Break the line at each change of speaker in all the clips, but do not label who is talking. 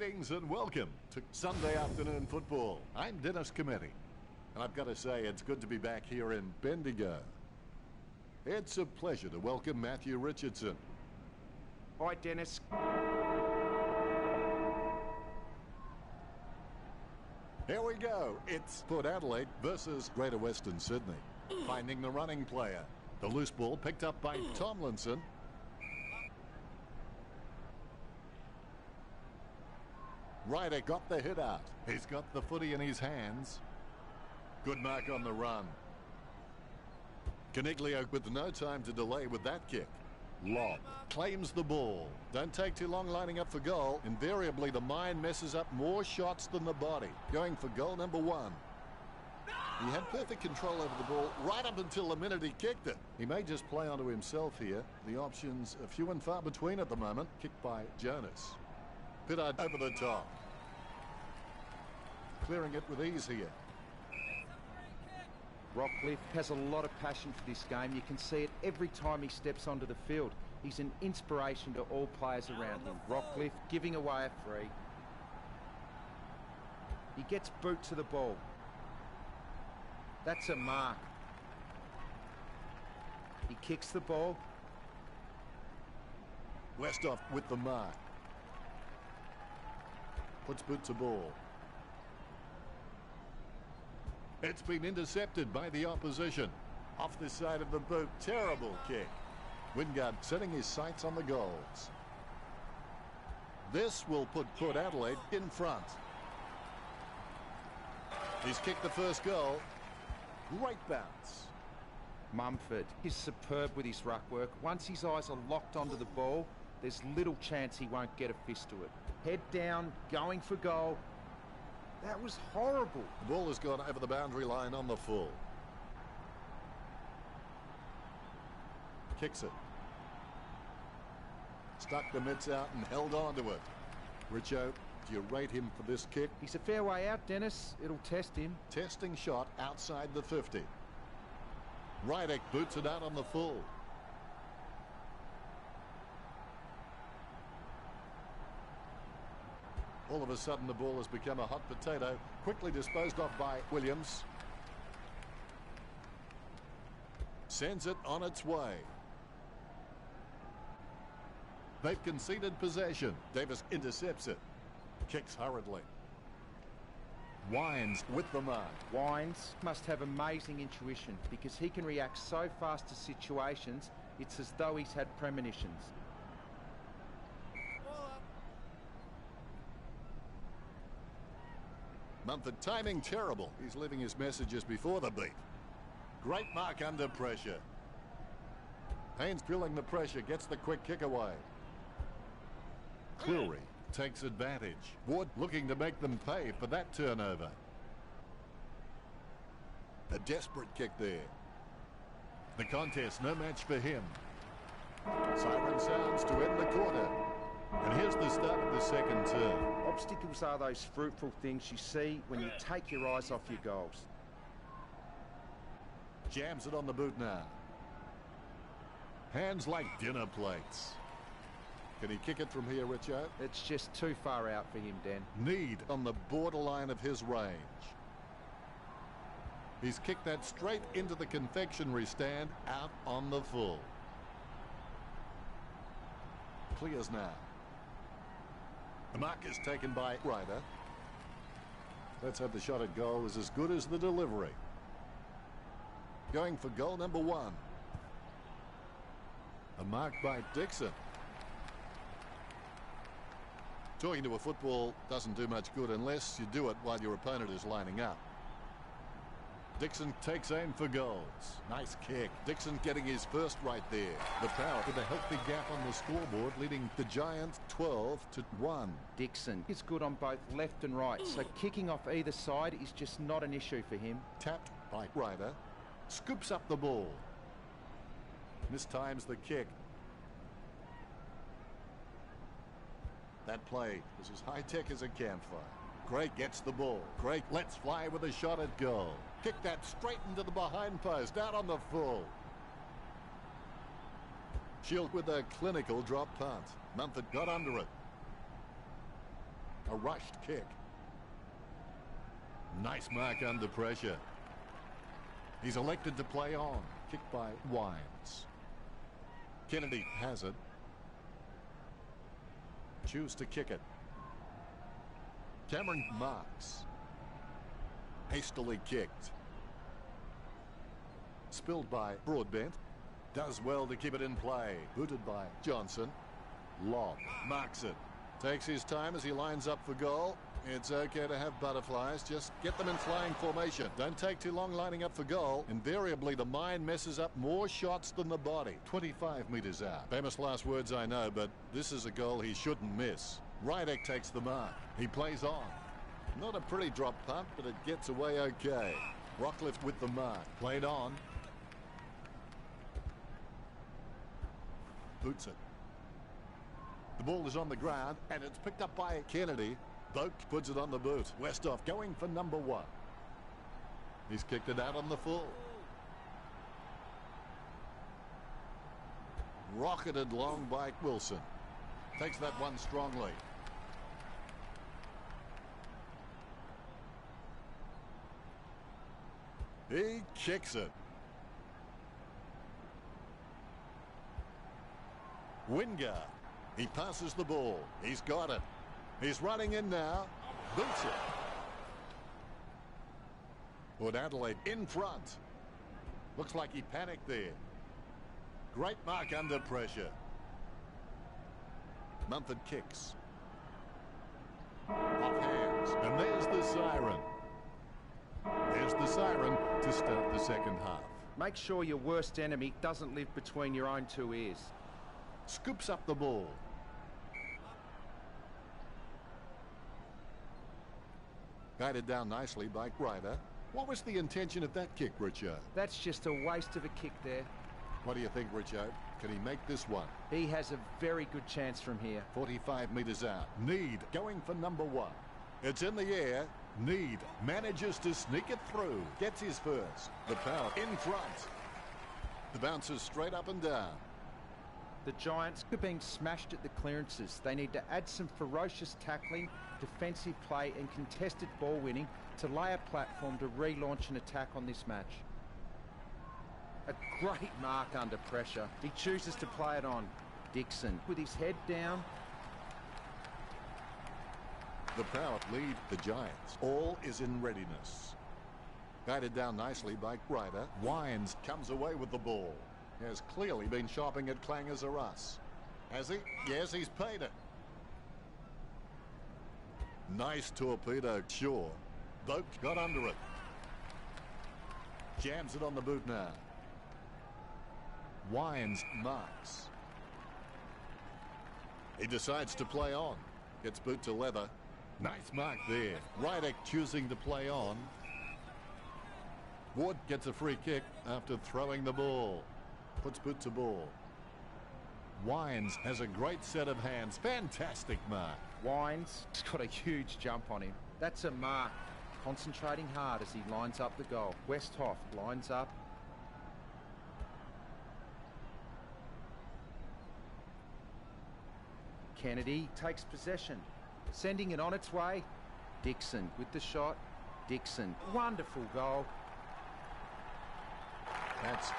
Greetings and welcome to Sunday afternoon football. I'm Dennis Cometti, and I've got to say it's good to be back here in Bendigo. It's a pleasure to welcome Matthew Richardson.
Hi, Dennis.
Here we go. It's Port Adelaide versus Greater Western Sydney. Finding the running player. The loose ball picked up by Tomlinson. Ryder got the hit out. He's got the footy in his hands. Good mark on the run. Caniglio with no time to delay with that kick. Lob. Claims the ball. Don't take too long lining up for goal. Invariably, the mind messes up more shots than the body. Going for goal number 1. He had perfect control over the ball right up until the minute he kicked it. He may just play onto himself here. The options are few and far between at the moment. Kicked by Jonas. Pittard over the top. Clearing it with ease here.
Rockcliffe has a lot of passion for this game. You can see it every time he steps onto the field. He's an inspiration to all players around him. Rockcliffe giving away a free. He gets boot to the ball. That's a mark. He kicks the ball.
Westhoff with the mark. Puts boot to ball. It's been intercepted by the opposition. Off this side of the boot. Terrible kick. Wingard setting his sights on the goals. This will put Port Adelaide in front. He's kicked the first goal. Great bounce.
Mumford is superb with his ruck work. Once his eyes are locked onto the ball, there's little chance he won't get a fist to it. Head down, going for goal. That was horrible.
The ball has gone over the boundary line on the full. Kicks it. Stuck the mitts out and held on to it. Richo, do you rate him for this kick?
He's a fair way out, Dennis. It'll test him.
Testing shot outside the 50. Rydick boots it out on the full. All of a sudden, the ball has become a hot potato, quickly disposed of by Williams. Sends it on its way. They've conceded possession. Davis intercepts it. Kicks hurriedly. Wines with the mark.
Wines must have amazing intuition because he can react so fast to situations, it's as though he's had premonitions.
Mumford timing terrible. He's leaving his messages before the beat. Great mark under pressure. Haynes drilling the pressure, gets the quick kick away. Cleary takes advantage. Ward looking to make them pay for that turnover. A desperate kick there. The contest, no match for him. Siren sounds to end the quarter. And here's the start of the second term.
Obstacles are those fruitful things you see when you take your eyes off your goals.
Jams it on the boot now. Hands like dinner plates. Can he kick it from here, Richo?
It's just too far out for him, Dan.
Need on the borderline of his range. He's kicked that straight into the confectionery stand, out on the full. Clears now. The mark is taken by Ryder. Let's hope the shot at goal is as good as the delivery. Going for goal number 1. A mark by Dixon. Talking to a football doesn't do much good unless you do it while your opponent is lining up. Dixon takes aim for goals. Nice kick. Dixon getting his first right there. The power with a healthy gap on the scoreboard, leading the Giants 12-1.
Dixon is good on both left and right, so kicking off either side is just not an issue for him.
Tapped by Ryder. Scoops up the ball. Mistimes the kick. That play was as high-tech as a campfire. Craig gets the ball. Craig lets fly with a shot at goal. Kick that straight into the behind post, out on the full. Shield with a clinical drop punt. Mumford got under it. A rushed kick. Nice mark under pressure. He's elected to play on. Kick by Wines. Kennedy has it. Choose to kick it. Cameron marks. Hastily kicked. Spilled by Broadbent. Does well to keep it in play. Booted by Johnson. Lob. Marks it. Takes his time as he lines up for goal. It's okay to have butterflies. Just get them in flying formation. Don't take too long lining up for goal. Invariably, the mind messes up more shots than the body. 25 metres out. Famous last words, I know, but this is a goal he shouldn't miss. Rydek takes the mark. He plays on. Not a pretty drop punt, but it gets away okay. Rockliff with the mark. Played on. Boots it. The ball is on the ground, and it's picked up by Kennedy. Boak puts it on the boot. Westhoff going for number 1. He's kicked it out on the full. Rocketed long by Wilson. Takes that one strongly. He kicks it. Wingard. He passes the ball. He's got it. He's running in now. Boots it. Put Adelaide in front. Looks like he panicked there. Great mark under pressure. Mumford kicks. Off hands. And there's the siren. There's the siren to start the second half.
Make sure your worst enemy doesn't live between your own two ears.
Scoops up the ball. Guided down nicely by Ryder. What was the intention of that kick, Richo?
That's just a waste of a kick there.
What do you think, Richo? Can he make this one?
He has a very good chance from here.
45 metres out. Need going for number 1. It's in the air. Need manages to sneak it through. Gets his first. The power in front. The bounces straight up and down.
The Giants are being smashed at the clearances. They need to add some ferocious tackling, defensive play and contested ball winning to lay a platform to relaunch an attack on this match. A great mark under pressure. He chooses to play it on. Dixon with his head down.
The power lead the Giants. All is in readiness. Guided down nicely by Ryder. Wines comes away with the ball. He has clearly been shopping at Clangers or Us. Has he? Yes, he's paid it. Nice torpedo, sure. Boak got under it. Jams it on the boot now. Wines marks. He decides to play on. Gets boot to leather. Nice mark there. Rydek choosing to play on. Ward gets a free kick after throwing the ball. Puts boot to ball. Wines has a great set of hands. Fantastic mark.
Wines has got a huge jump on him. That's a mark. Concentrating hard as he lines up the goal. Westhoff lines up. Kennedy takes possession. Sending it on its way. Dixon with the shot. Dixon. Wonderful goal.
That's...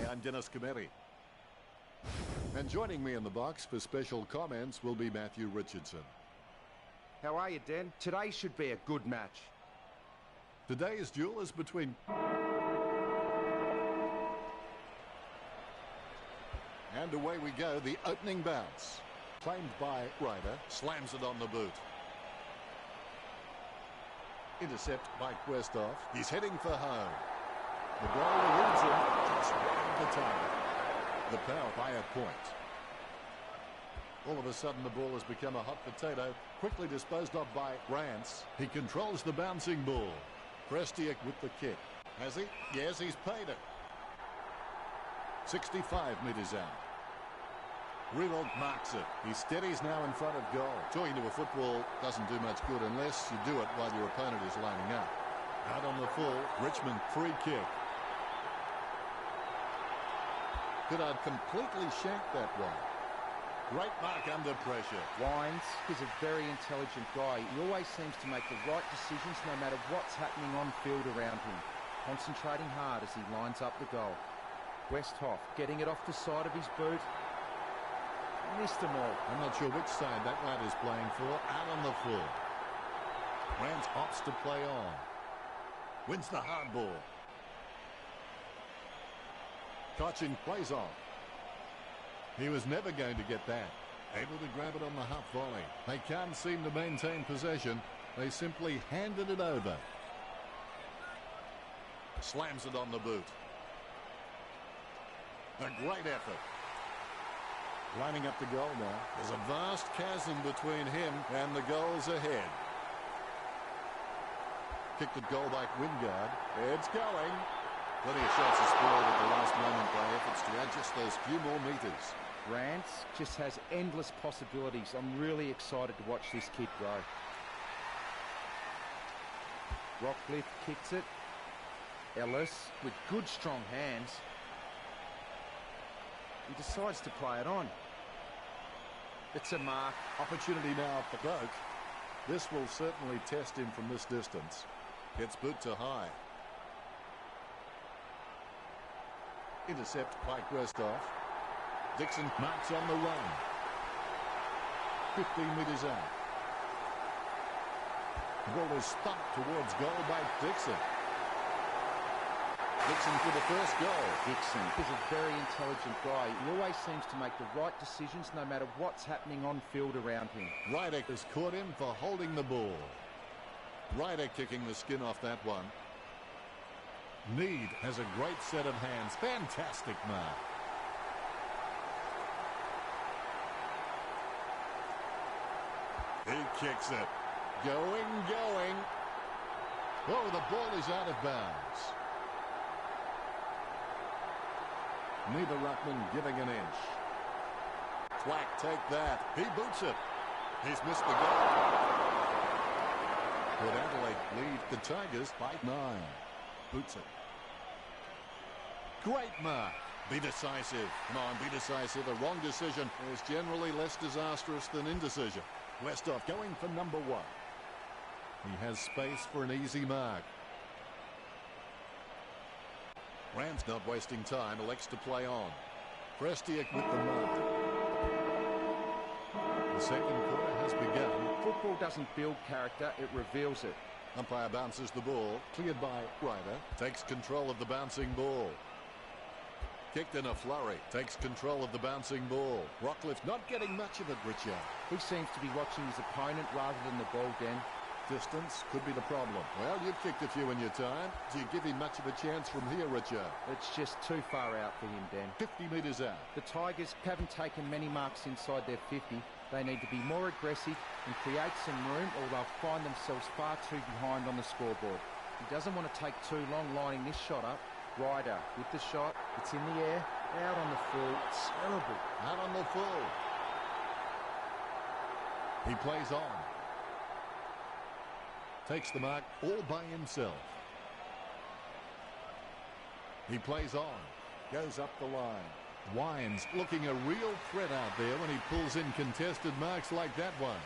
I'm Dennis Cometti. And joining me in the box for special comments will be Matthew Richardson.
How are you, Den? Today should be a good match.
Today's duel is between... And away we go, the opening bounce. Claimed by Ryder, slams it on the boot. Intercept by Questoff. He's heading for home. The goal eludes him, just round the target. The power by a point. All of a sudden the ball has become a hot potato, quickly disposed of by Rance. He controls the bouncing ball. Prestiak with the kick. Has he? Yes, he's paid it. 65 metres out. Rewald marks it. He steadies now in front of goal. Talking to a football doesn't do much good unless you do it while your opponent is lining up. Out on the full, Richmond free kick. Goddard completely shanked that one. Great mark under pressure.
Wines is a very intelligent guy. He always seems to make the right decisions no matter what's happening on field around him. Concentrating hard as he lines up the goal. Westhoff getting it off the side of his boot. Missed them all.
I'm not sure which side that lad is playing for. Out on the full. Rance opts to play on. Wins the hard ball. Cochin plays on. He was never going to get that. Able to grab it on the half volley. They can't seem to maintain possession. They simply handed it over. Slams it on the boot. A great effort. Lining up the goal now. There's a vast chasm between him and the goals ahead. Kicked at goal by Wingard. It's going. Plenty of shots are spoiled at the last moment by efforts to add just those few more metres.
Rance just has endless possibilities. I'm really excited to watch this kid grow. Rockcliffe kicks it. Ellis with good strong hands. He decides to play it on. It's a mark.
Opportunity now for Doak. This will certainly test him from this distance. Gets boot to high. Intercept by Questoff. Dixon marks on the run. 15 metres out. The ball is stumped towards goal by Dixon. Dixon for the first goal.
Dixon is a very intelligent guy. He always seems to make the right decisions no matter what's happening on field around him.
Ryder has caught him for holding the ball. Ryder kicking the skin off that one. Need has a great set of hands. Fantastic mark. He kicks it. Going. Oh, the ball is out of bounds. Neither ruckman giving an inch. Thwack, take that. He boots it. He's missed the goal. Port Adelaide lead the Tigers by 9. Boots it. Great mark. Be decisive. Come on, be decisive. A wrong decision is generally less disastrous than indecision. Westhoff going for number 1. He has space for an easy mark. Rance not wasting time, elects to play on. Prestiak with the mark. The second quarter has begun.
Football doesn't build character, it reveals it.
Umpire bounces the ball, cleared by Ryder. Takes control of the bouncing ball. Kicked in a flurry. Takes control of the bouncing ball. Rockcliffe not getting much of it, Richard.
He seems to be watching his opponent rather than the ball, Den.
Distance could be the problem. Well, you've kicked a few in your time. Do you give him much of a chance from here, Richard?
It's just too far out for him, Dan.
50 metres out.
The Tigers haven't taken many marks inside their 50. They need to be more aggressive and create some room, or they'll find themselves far too behind on the scoreboard. He doesn't want to take too long lining this shot up. Ryder with the shot. It's in the air. Out on the full. It's terrible.
Out on the full. He plays on. Takes the mark all by himself. He plays on. Goes up the line. Wines looking a real threat out there when he pulls in contested marks like that one.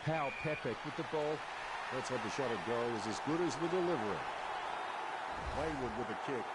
Powell Pepek with the ball.
Let's hope the shot at goal is as good as the delivery. Wayward with the kick.